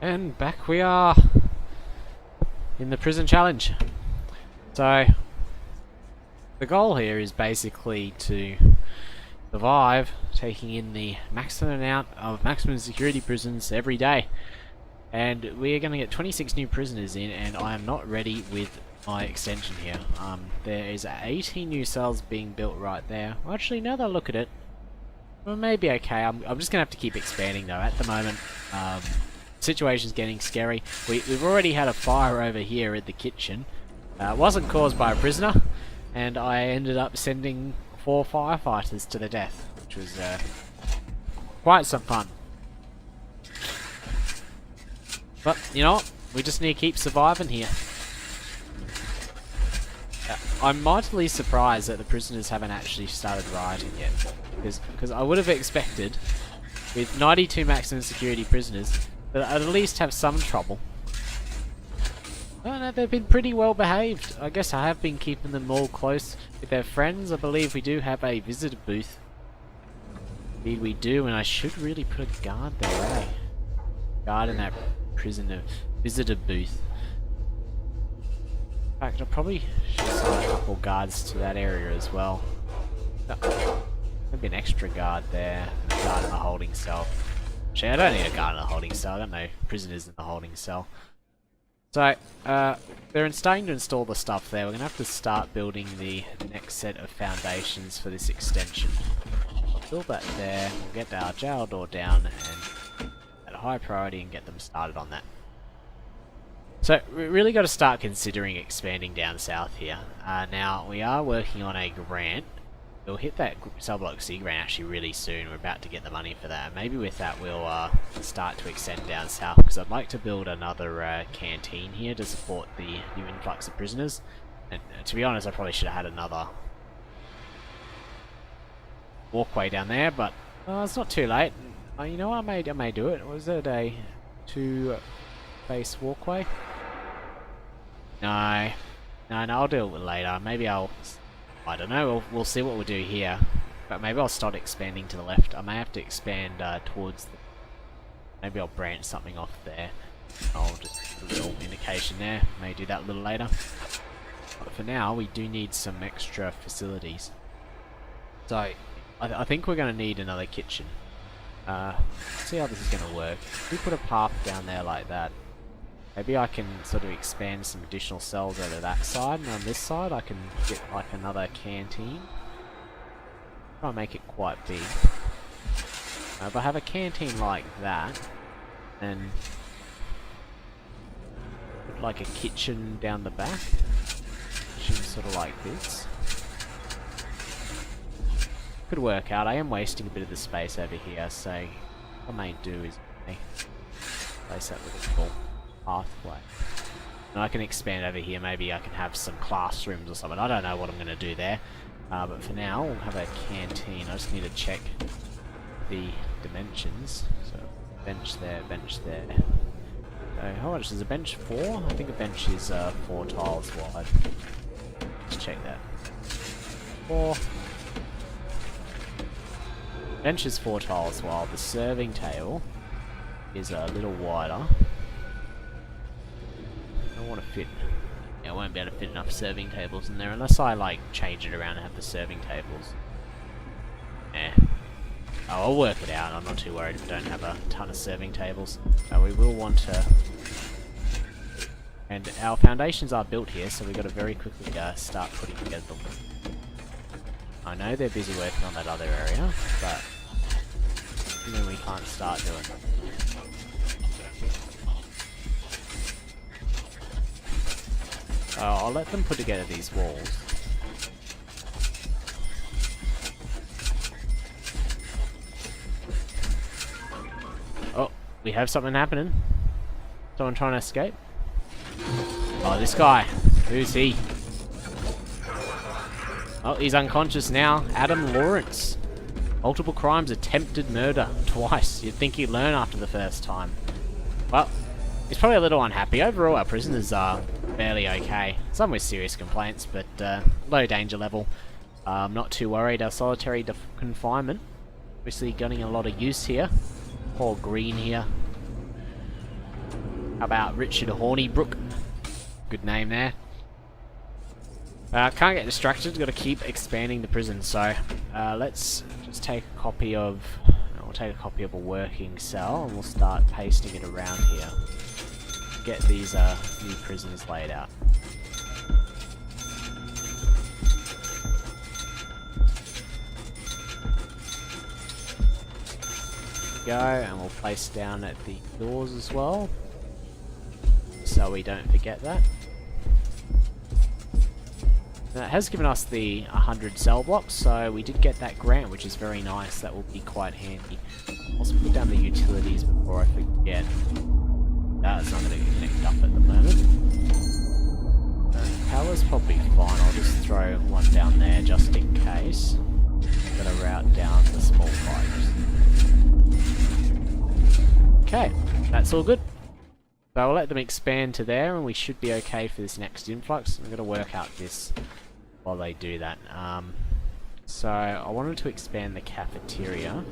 And back we are in the prison challenge. So the goal here is basically to survive taking in the maximum amount of maximum security prisons every day. And we are going to get 26 new prisoners in, and I am not ready with my extension here. There is 18 new cells being built right there. Well, actually, now that I look at it, well, maybe okay. I'm just going to have to keep expanding though. At the moment, situation's getting scary. We've already had a fire over here at the kitchen. It wasn't caused by a prisoner, and I ended up sending 4 firefighters to their death, which was quite some fun. But you know what? We just need to keep surviving here. I'm mightily surprised that the prisoners haven't actually started rioting yet, because I would have expected, with 92 maximum security prisoners, that I'd at least have some trouble. Oh no, they've been pretty well behaved. I guess I have been keeping them all close with their friends. I believe we do have a visitor booth. Indeed we do, and I should really put a guard there, eh? Guard in that prisoner visitor booth. In fact, I probably should assign a couple guards to that area as well. Maybe an extra guard there, and a guard in the holding cell. Actually, I don't need a guard in the holding cell. I don't know prisoners in the holding cell. So, they're starting to install the stuff there. We're going to have to start building the next set of foundations for this extension. I'll build that there, we'll get our jail door down and at a high priority and get them started on that. So, we really got to start considering expanding down south here. Now, we are working on a grant. We'll hit that cell block C grant actually really soon. We're about to get the money for that. Maybe with that we'll start to extend down south, because I'd like to build another canteen here to support the new influx of prisoners. And to be honest, I probably should have had another walkway down there, but it's not too late. You know what, I may do it. Was it a 2-face walkway? No, I'll do it later. Maybe I don't know, we'll see what we'll do here. But maybe I'll start expanding to the left. I may have to expand towards the... Maybe I'll branch something off there. I'll just put a little indication there. May do that a little later. But for now, we do need some extra facilities. So, I think we're going to need another kitchen. Let's see how this is going to work. If we put a path down there like that, maybe I can sort of expand some additional cells over that side, and on this side I can get like another canteen. Try and make it quite big. If I have a canteen like that, then put like a kitchen down the back. Kitchen sort of like this. Could work out. I am wasting a bit of the space over here, so what I may do is place that with a full pathway. And I can expand over here. Maybe I can have some classrooms or something. I don't know what I'm going to do there. But for now, we'll have a canteen. I just need to check the dimensions. So, bench there, bench there. So, how much is a bench? 4? I think a bench is 4 tiles wide. Let's check that. 4. Bench is 4 tiles wide. The serving table is a little wider. I want to fit... Yeah, I won't be able to fit enough serving tables in there unless I like change it around and have the serving tables. Eh. Oh, I'll work it out. I'm not too worried if we don't have a ton of serving tables. We will want to... And our foundations are built here, so we've got to very quickly start putting together them. I know they're busy working on that other area, but... I mean, we can't start doing it. I'll let them put together these walls. Oh, we have something happening. Someone trying to escape? Oh, this guy. Who's he? Oh, he's unconscious now. Adam Lawrence. Multiple crimes, attempted murder. Twice. You'd think he'd learn after the first time. Well, he's probably a little unhappy. Overall, our prisoners are fairly okay. Some with serious complaints, but low danger level. I'm not too worried. Our solitary confinement, obviously getting a lot of use here. Poor Green here. How about Richard Hornibrook? Good name there. Can't get distracted, gotta keep expanding the prison, so let's just take a copy of... We'll take a copy of a working cell and we'll start pasting it around here. Get these new prisons laid out. Go, and we'll place down at the doors as well, so we don't forget that. Now, it has given us the 100 cell blocks, so we did get that grant, which is very nice. That will be quite handy. I'll also put down the utilities before I forget. That's not going to connect up at the moment. Power's probably fine. I'll just throw one down there just in case. I'm going to route down the small pipes. Okay, that's all good. So I'll let them expand to there and we should be okay for this next influx. I'm going to work out this while they do that. So I wanted to expand the cafeteria.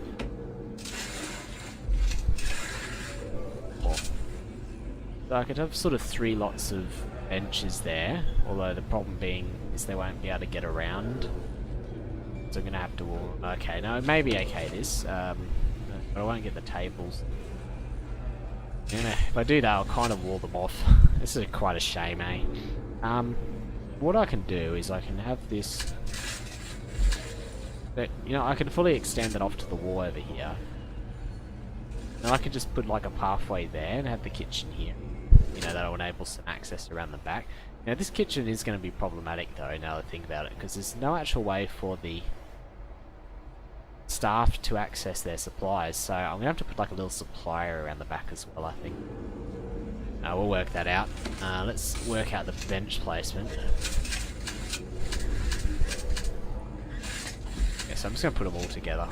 So I could have sort of 3 lots of benches there, although the problem being is they won't be able to get around. So I'm going to have to... Okay, no, maybe okay this, but I won't get the tables. If I do that, I'll kind of wall them off. This is quite a shame, eh? What I can do is I can have this... But, you know, I can fully extend it off to the wall over here. And I could just put like a pathway there and have the kitchen here. You know, that'll enable some access around the back. Now, this kitchen is going to be problematic though, now that I think about it, because there's no actual way for the staff to access their supplies, so I'm going to have to put like a little supplier around the back as well, I think. We'll work that out. Let's work out the bench placement. Yeah, so I'm just going to put them all together.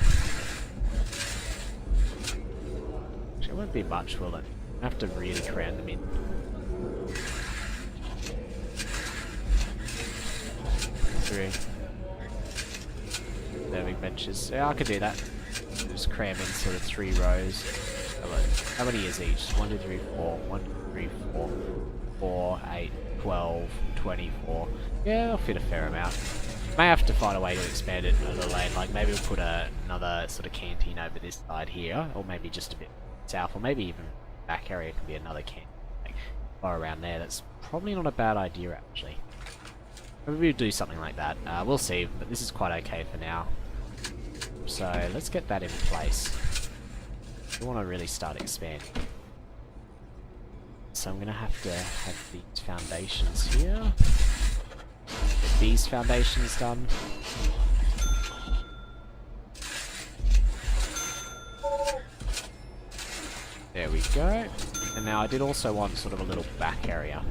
Actually, it won't be much, will it? I have to really cram them in. Three. There, big benches. Yeah, I could do that. Just cram in sort of 3 rows. How many is each? 1, 2, 3, 4. 1, 2, 3, 4. 4, 8, 12, 24. Yeah, I'll fit a fair amount. May have to find a way to expand it another lane. Like maybe we'll put another sort of canteen over this side here, or maybe just a bit south, or maybe even back area could be another canteen. Like, or around there. That's probably not a bad idea actually. Maybe we'll do something like that. We'll see, but this is quite okay for now. So let's get that in place. We want to really start expanding. So I'm going to have these foundations here. Get these foundations done. There we go. And now I did also want sort of a little back area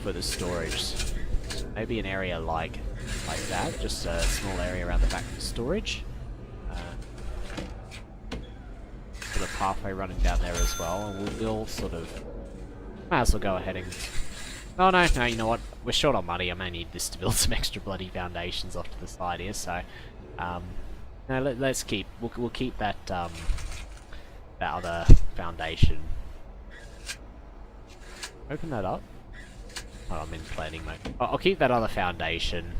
for the storage. So maybe an area like that, just a small area around the back for storage. Sort of pathway running down there as well, and we'll sort of might as well go ahead and... Oh no, you know what? We're short on money. I may need this to build some extra bloody foundations off to the side here. So, no, let's keep. We'll keep that that other foundation. Open that up. Oh, I'm in planning mode. I'll keep that other foundation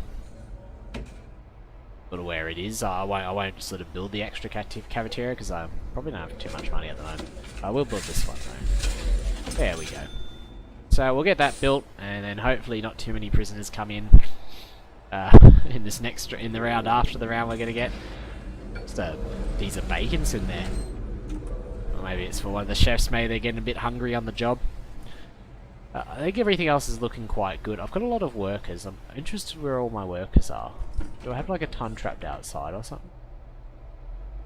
sort of where it is. I won't sort of build the extra cafeteria because I probably don't have too much money at the moment. I will build this one though. There we go. So we'll get that built, and then hopefully not too many prisoners come in in the round after the round we're gonna get. Just a piece of bacon's in there. Or maybe it's for one of the chefs. Maybe they're getting a bit hungry on the job. I think everything else is looking quite good. I've got a lot of workers. I'm interested where all my workers are. Do I have like a ton trapped outside or something?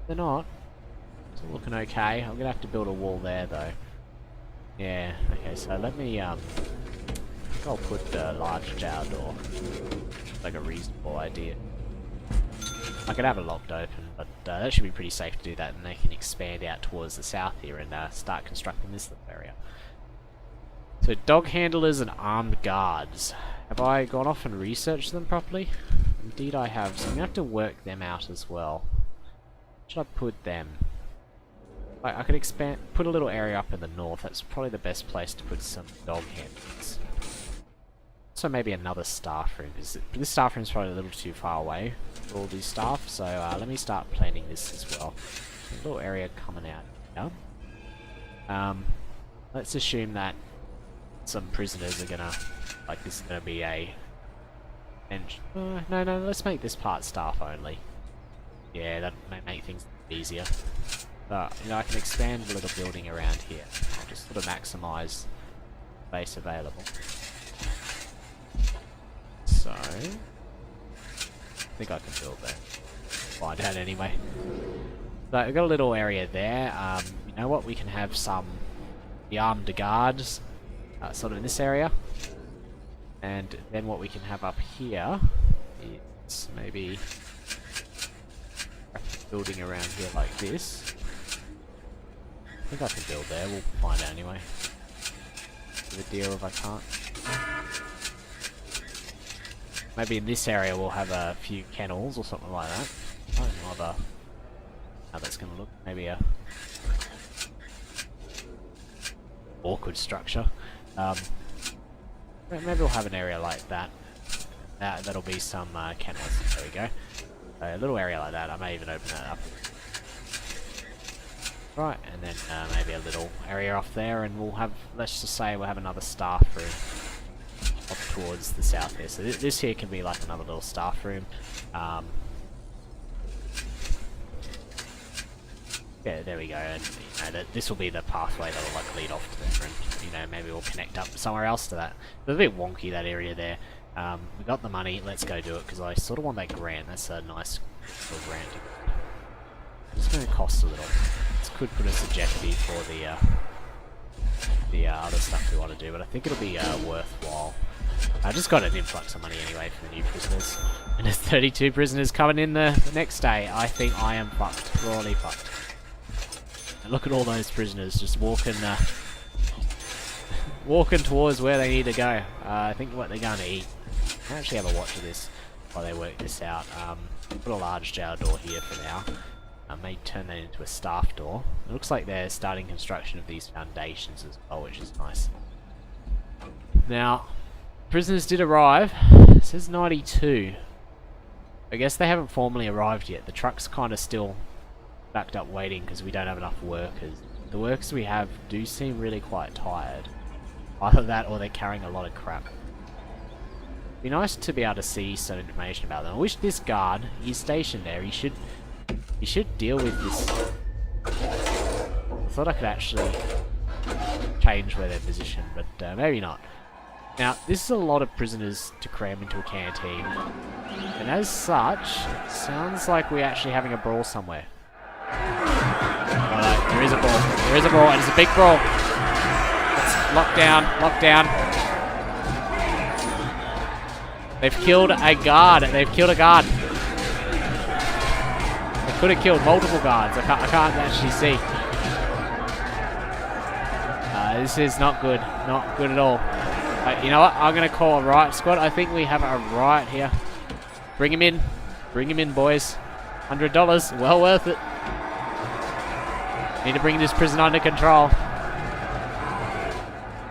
They're not. It's all looking okay. I'm gonna have to build a wall there though. Yeah, okay, so let me, I think I'll put the large jail door. Like a reasonable idea. I could have it locked open, but that should be pretty safe to do that, and they can expand out towards the south here and start constructing this little area. So, dog handlers and armed guards. Have I gone off and researched them properly? Indeed I have, so I'm going to have to work them out as well. Should I put them? Like, I could expand, put a little area up in the north. That's probably the best place to put some dog handlers. So maybe another staff room. This staff room is probably a little too far away for all these staff. So let me start planning this as well. A little area coming out here. Let's assume that some prisoners are gonna, like, this is gonna be a. And no, let's make this part staff only. Yeah, that may make things easier. But, you know, I can expand the little building around here. I'll just sort of maximize space available. So, I think I can build that. Find out anyway. So, we've got a little area there. You know what? We can have the armed guards sort of in this area. And then what we can have up here is maybe building around here like this. I think I can build there, we'll find out anyway. Give a deal if I can't. Maybe in this area we'll have a few kennels or something like that. I don't know how that's going to look. Maybe a awkward structure. Maybe we'll have an area like that. That'll be some kennels. There we go. A little area like that. I may even open that up. Right, and then maybe a little area off there, and we'll have, let's just say we'll have another staff room off towards the south here. So this here can be like another little staff room. Yeah, there we go, and you know, this will be the pathway that will like lead off to there, and you know, maybe we'll connect up somewhere else to that. It's a bit wonky, that area there. We got the money, let's go do it, because I sort of want that grant. That's a nice little grant. It's going to cost a little. This could put us in jeopardy for the other stuff we want to do, but I think it'll be worthwhile. I just got an influx of money anyway for the new prisoners, and there's 32 prisoners coming in the next day. I think I am fucked, royally fucked. And look at all those prisoners just walking towards where they need to go. I think what they're going to eat. I actually have a watch of this while they work this out. Put a large jail door here for now. I may turn that into a staff door. It looks like they're starting construction of these foundations as well, which is nice. Now, prisoners did arrive. It says 92. I guess they haven't formally arrived yet. The truck's kind of still backed up waiting because we don't have enough workers. The workers we have do seem really quite tired. Either that or they're carrying a lot of crap. It'd be nice to be able to see some information about them. I wish this guard, he's stationed there, he should deal with this. I thought I could actually change where they're positioned, but maybe not. Now, this is a lot of prisoners to cram into a canteen. And as such, it sounds like we're actually having a brawl somewhere. Alright, there is a brawl. There is a brawl, and it's a big brawl. Let's lock down, lock down. They've killed a guard. They've killed a guard. They could have killed multiple guards. I can't actually see. This is not good. Not good at all. You know what? I'm going to call a riot squad. I think we have a riot here. Bring him in. Bring him in, boys. $100. Well worth it. Need to bring this prison under control.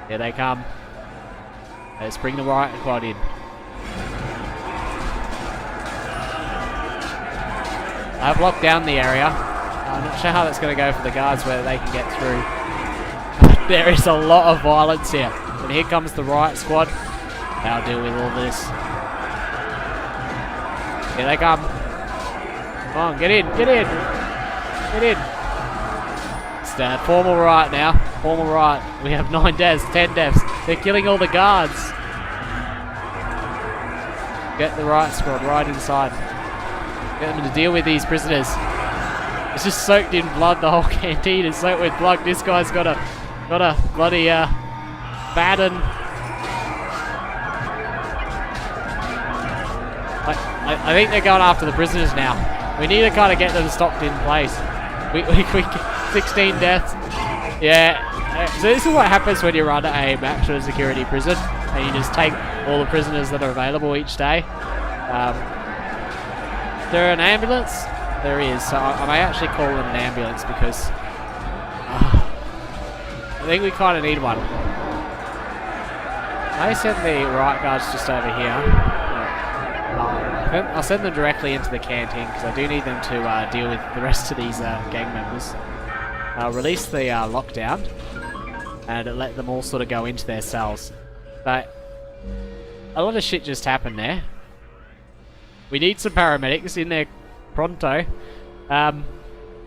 Here they come. Let's bring the riot squad in. I've locked down the area. I'm not sure how that's going to go for the guards, whether they can get through. There is a lot of violence here. And here comes the riot squad. They'll deal with all this. Here they come. Come on, get in, get in. Get in. It's a formal riot now. Formal riot. We have 9 deaths, 10 deaths. They're killing all the guards. Get the riot squad right inside. Get them to deal with these prisoners. It's just soaked in blood. The whole canteen is soaked with blood. This guy's got a bloody baton. I think they're going after the prisoners now. We need to kind of get them stopped in place. We 16 deaths. Yeah. So this is what happens when you run a maximum security prison and you just take all the prisoners that are available each day. Is there an ambulance? There is. So I may actually call in an ambulance because think we kind of need one. I send the riot guards just over here. I'll send them directly into the canteen because I do need them to deal with the rest of these gang members. I'll release the lockdown and let them all sort of go into their cells. But a lot of shit just happened there. We need some paramedics in there pronto.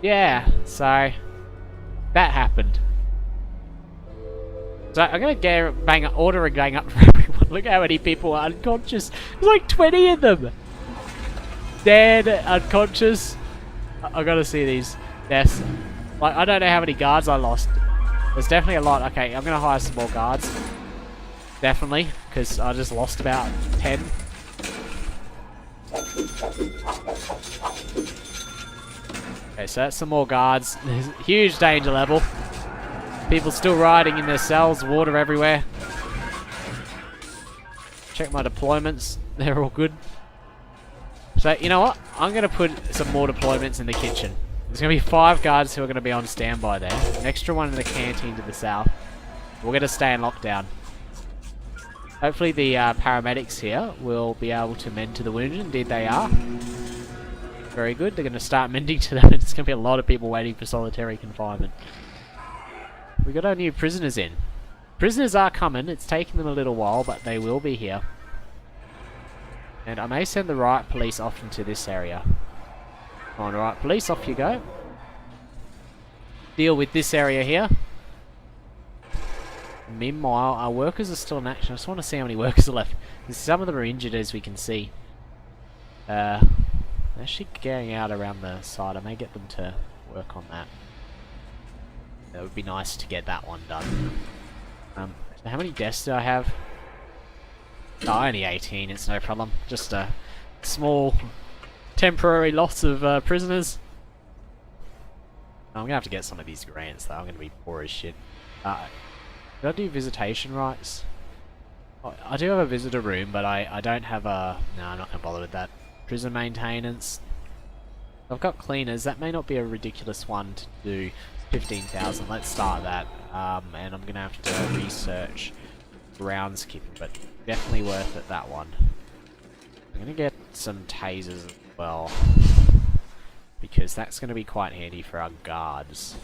Yeah, so that happened. So I'm gonna order a gang up for everyone. Look how many people are unconscious. There's like 20 of them. Dead, unconscious. I gotta see these deaths. Like, I don't know how many guards I lost. There's definitely a lot. Okay, I'm gonna hire some more guards. Definitely, because I just lost about 10. Okay, so that's some more guards. There's a huge danger level. People still riding in their cells, water everywhere. Check my deployments, they're all good. So, you know what? I'm going to put some more deployments in the kitchen. There's going to be 5 guards who are going to be on standby there. An extra one in the canteen to the south. We're going to stay in lockdown. Hopefully the paramedics here will be able to mend to the wounded. Indeed they are. Very good. They're going to start mending to them. It's going to be a lot of people waiting for solitary confinement. We got our new prisoners in. Prisoners are coming. It's taking them a little while, but they will be here. And I may send the riot police off into this area. Come on, riot police, off you go. Deal with this area here. Meanwhile, our workers are still in action. I just want to see how many workers are left. Some of them are injured, as we can see. They're actually going out around the side. I may get them to work on that. That would be nice to get that one done. So how many deaths do I have? Oh, only 18, it's no problem. Just a small temporary loss of prisoners. I'm gonna have to get some of these grants though, I'm gonna be poor as shit. Did I do visitation rights? Oh, I do have a visitor room, but I don't have a... No, I'm not gonna bother with that. Prison maintenance. I've got cleaners, that may not be a ridiculous one to do. 15,000, let's start that. And I'm gonna have to research groundskeeping, but definitely worth it, that one. I'm gonna get some tasers as well, because that's gonna be quite handy for our guards.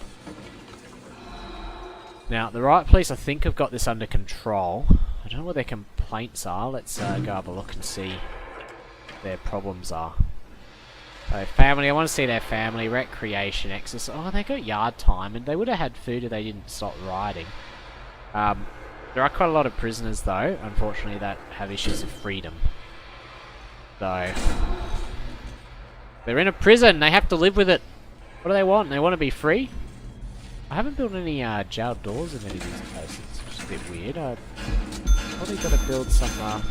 Now, the riot police, I think, have got this under control. I don't know what their complaints are. Let's go have a look and see what their problems are. So, family, I want to see their family. Recreation, exercise. Oh, they got yard time, and they would have had food if they didn't stop riding. There are quite a lot of prisoners, though, unfortunately, that have issues of freedom. So, they're in a prison. They have to live with it. What do they want? They want to be free? I haven't built any jail doors in any of these places, which is a bit weird. I probably got to build some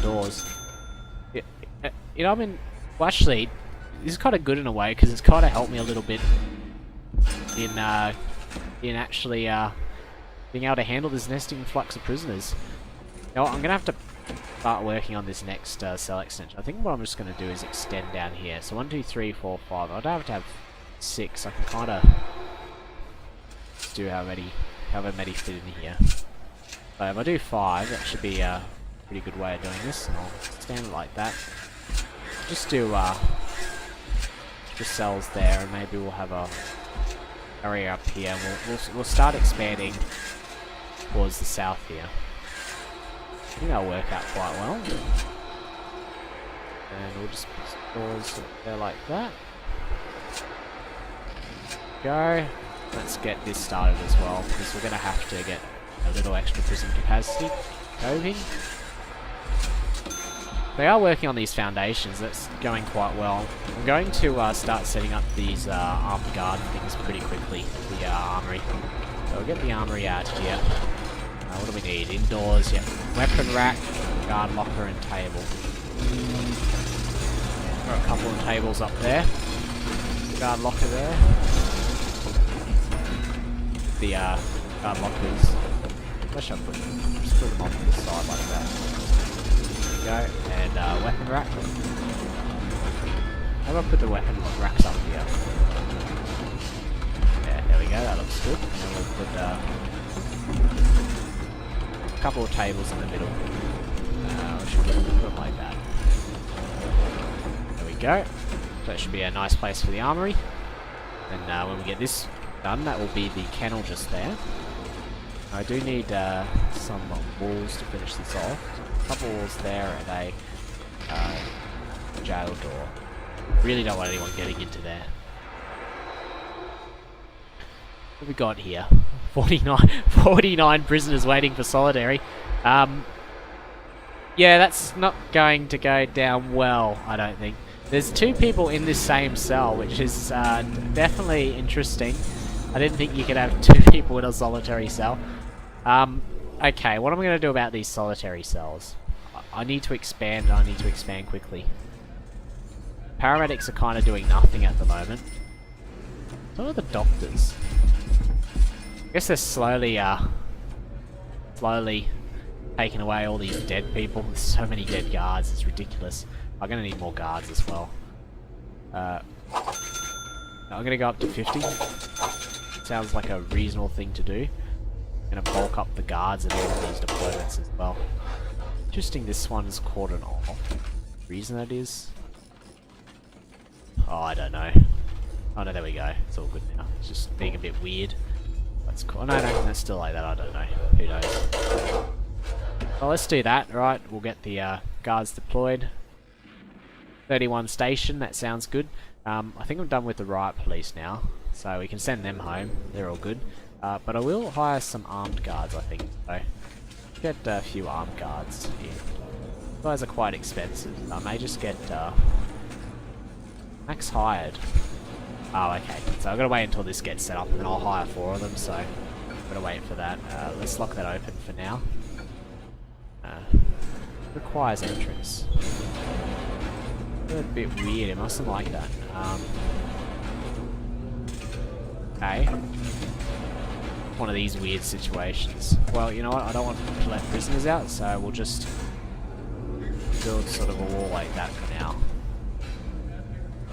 doors. Yeah, you know, I mean... Well, actually, this is kind of good in a way because it's kind of helped me a little bit in actually being able to handle this nesting influx of prisoners. Now, I'm gonna have to start working on this next cell extension. I think what I'm just gonna do is extend down here. So 1, 2, 3, 4, 5. I don't have to have 6. I can kind of do however many fit in here. So if I do 5, that should be a pretty good way of doing this. And I'll stand it like that. Just do just cells there, and maybe we'll have a area up here. We'll start expanding towards the south here. I think that'll work out quite well. And we'll just put doors there like that. Go. Let's get this started as well, because we're going to have to get a little extra prison capacity going. They are working on these foundations, that's going quite well. I'm going to start setting up these armed guard things pretty quickly, the armory. So we'll get the armory out here. What do we need? Indoors, yep. Weapon rack, guard locker and table. Got a couple of tables up there. Guard locker there. The guard lockers. Where should I put them? Just put them on the side like that. Go, and weapon rack. How do I put the weapon racks up here? Yeah, there we go, that looks good. And then we'll put A couple of tables in the middle. We should put them like that. There we go. So that should be a nice place for the armory. And when we get this done, that will be the kennel just there. I do need some walls to finish this off. A couple walls there and a jail door. Really don't want anyone getting into there. What have we got here? 49 prisoners waiting for solitary. Yeah, that's not going to go down well, I don't think. There's 2 people in this same cell, which is definitely interesting. I didn't think you could have 2 people in a solitary cell. Okay, what am I going to do about these solitary cells? I need to expand, I need to expand quickly. Paramedics are kind of doing nothing at the moment. So are the doctors. I guess they're slowly taking away all these dead people. There's so many dead guards, it's ridiculous. I'm going to need more guards as well. I'm going to go up to 50. Sounds like a reasonable thing to do. I'm going to bulk up the guards and all of these deployments as well. Interesting, this one's cordoned off. Reason that is? Oh, I don't know. Oh no, there we go. It's all good now. It's just being a bit weird. That's cool. No, that's still like that. I don't know. Who knows? Well, let's do that. Right, we'll get the guards deployed. 31 station. That sounds good. I think I'm done with the riot police now, so we can send them home. They're all good. But I will hire some armed guards, I think. So get a few armed guards here. These guys are quite expensive. I may just get max hired. Oh, okay. So I've got to wait until this gets set up, and then I'll hire 4 of them. So I've got to wait for that. Let's lock that open for now. Requires entrance. A bit weird. It mustn't like that. Okay. One of these weird situations. Well, you know what? I don't want to let prisoners out, so we'll just build sort of a wall like that for now.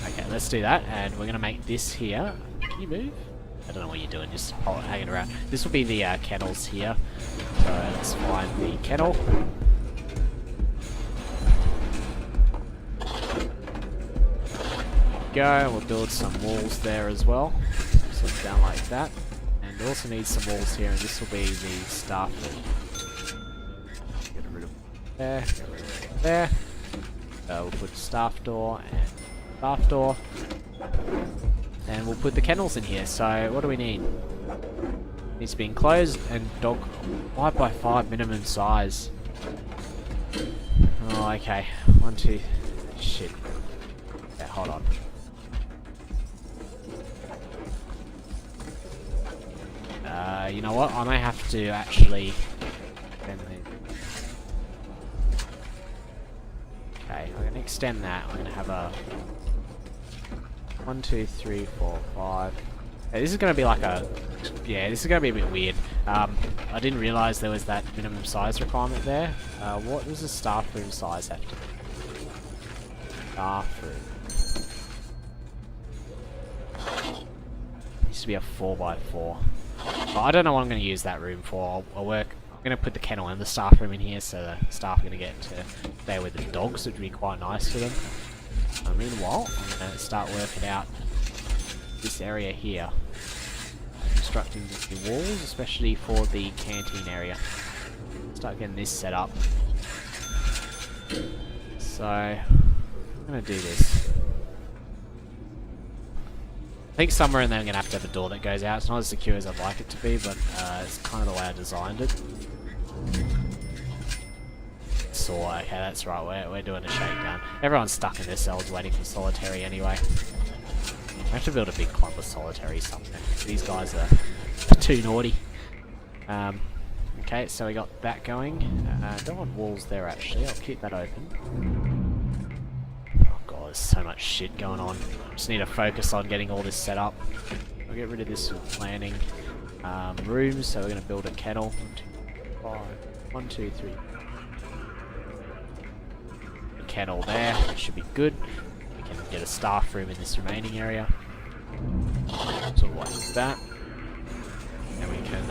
Okay, let's do that, and we're going to make this here. Can you move? I don't know what you're doing, just hanging around. This will be the kennels here. So let's find the kennel. Go, we'll build some walls there as well. Sort of down like that. And we also need some walls here, and this will be the staff room. Get rid of there, get rid of there. We'll put staff door and staff door. And we'll put the kennels in here. So what do we need? Needs to be enclosed and dog 5x5 minimum size. Oh, okay. 1, 2. Shit. Okay, hold on. You know what? I may have to actually. Okay, I'm gonna extend that. I'm gonna have a 1, 2, 3, 4, 5. This is gonna be like a. Yeah, this is gonna be a bit weird. I didn't realize there was that minimum size requirement there. What does the staff room size have to be? Staff room. Needs to be a 4x4. But I don't know what I'm going to use that room for. I'm going to put the kennel and the staff room in here, so the staff are going to get to stay with the dogs, which would be quite nice for them. Meanwhile, I'm going to start working out this area here. Constructing the walls, especially for the canteen area. Start getting this set up. So, I'm going to do this. I think somewhere in there I'm going to have a door that goes out. It's not as secure as I'd like it to be, but it's kind of the way I designed it. So, okay, that's right, we're doing a shakedown. Everyone's stuck in their cells waiting for solitary anyway. I have to build a big clump of solitary somewhere. These guys are too naughty. Okay, so we got that going. Don't want walls there actually, I'll keep that open. There's so much shit going on. Just need to focus on getting all this set up. I'll get rid of this planning rooms, so we're going to build a kennel. 1, 2, 3. A kennel there, that should be good. We can get a staff room in this remaining area. So like that. And we can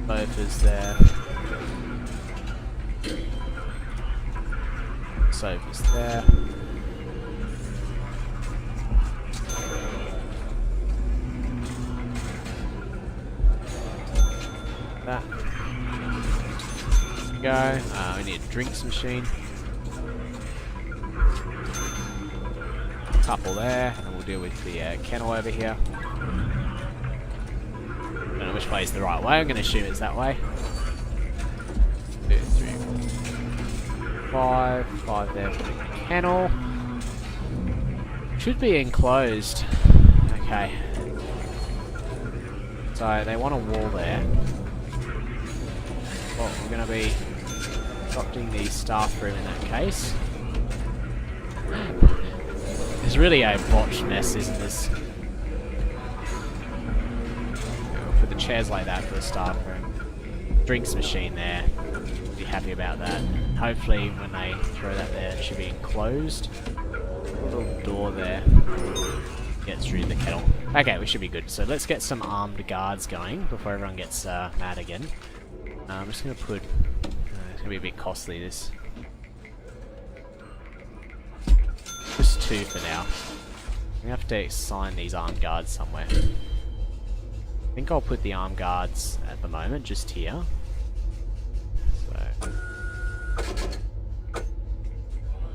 Sofas there. Sofas there. That. There we go. We need a drinks machine. Couple there, and we'll deal with the kennel over here. Don't know which way is the right way. I'm going to assume it's that way. 2, 3, 4, 5 there for the kennel. Should be enclosed. Okay. So they want a wall there. Well, we're going to be adopting the staff room in that case. It's really a botched mess, isn't this? We'll put the chairs like that for the staff room. Drinks machine there. Be happy about that. Hopefully when they throw that there, it should be enclosed. A little door there. Get through the kettle. Okay, we should be good. So let's get some armed guards going before everyone gets mad again. I'm just going to put... it's going to be a bit costly, this. Just 2 for now. We have to assign these armed guards somewhere. I think I'll put the armed guards at the moment just here. So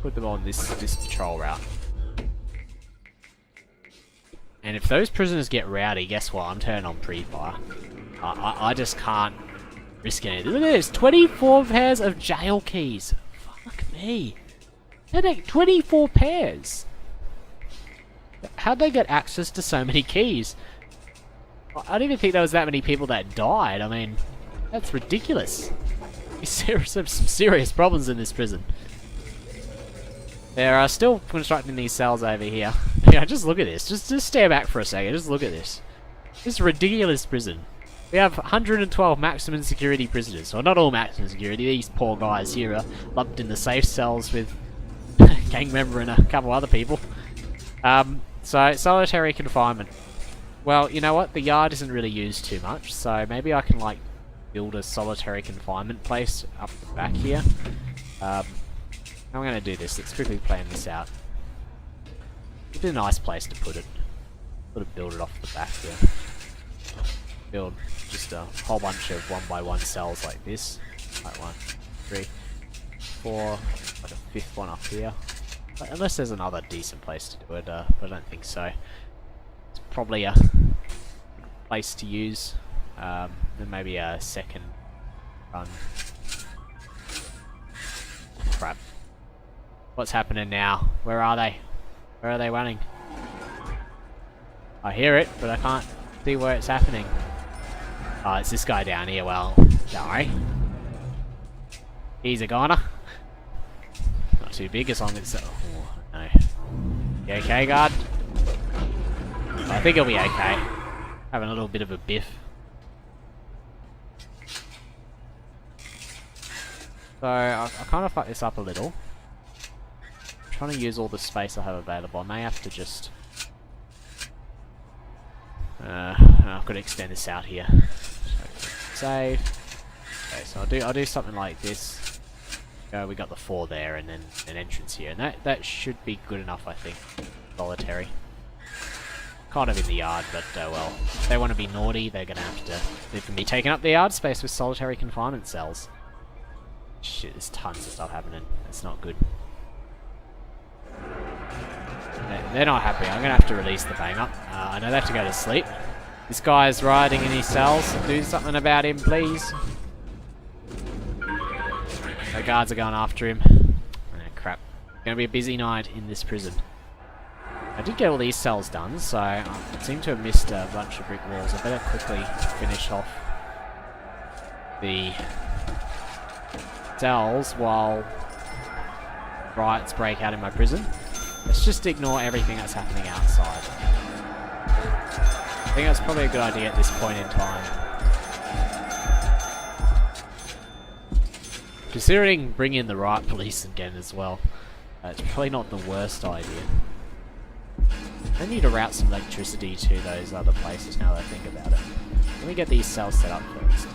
put them on this patrol route. And if those prisoners get rowdy, guess what? I'm turning on pre-fire. I just can't risk anything. Look at this! 24 pairs of jail keys! Fuck me! 24 pairs! How'd they get access to so many keys? I don't even think there was that many people that died. I mean, that's ridiculous. There's some serious problems in this prison. They're still constructing these cells over here. Yeah, just look at this. Just stare back for a second. Just look at this. This is a ridiculous prison. We have 112 maximum security prisoners. Well, not all maximum security. These poor guys here are lumped in the safe cells with a gang member and a couple other people. So, solitary confinement. Well, you know what? The yard isn't really used too much, so maybe I can, like, build a solitary confinement place up the back here. How am I going to do this? Let's quickly plan this out. It'd be a nice place to put it. Sort of build it off the back here. Build just a whole bunch of 1x1 cells like this. Like 1, 3, 4, like a 5th one up here. But unless there's another decent place to do it, but I don't think so. It's probably a place to use. Then maybe a second run. Crap. What's happening now? Where are they? Where are they running? I hear it, but I can't see where it's happening. Oh, it's this guy down here. Well, die. He's a goner. Not too big as long as... Oh, no. You okay, guard? I think he'll be okay. Having a little bit of a biff. So, I kind of fucked this up a little. I'm trying to use all the space I have available. I may have to just... I've got to extend this out here. Save. Okay, so I'll do something like this. We got the 4 there, and then an entrance here, and that should be good enough, I think. Solitary. Kind of in the yard, but well, if they want to be naughty, they're gonna have to. They can be taking up the yard space with solitary confinement cells. Shit, there's tons of stuff happening. That's not good. They're not happy. I'm gonna have to release the bang up. I know they have to go to sleep. This guy's rioting in his cells. Do something about him, please. The guards are going after him. Oh, crap. Gonna be a busy night in this prison. I did get all these cells done, so I seem to have missed a bunch of brick walls. I better quickly finish off the cells while riots break out in my prison. Let's just ignore everything that's happening outside. I think that's probably a good idea at this point in time. Considering bringing in the riot police again as well, it's probably not the worst idea. I need to route some electricity to those other places now that I think about it. Let me get these cells set up first.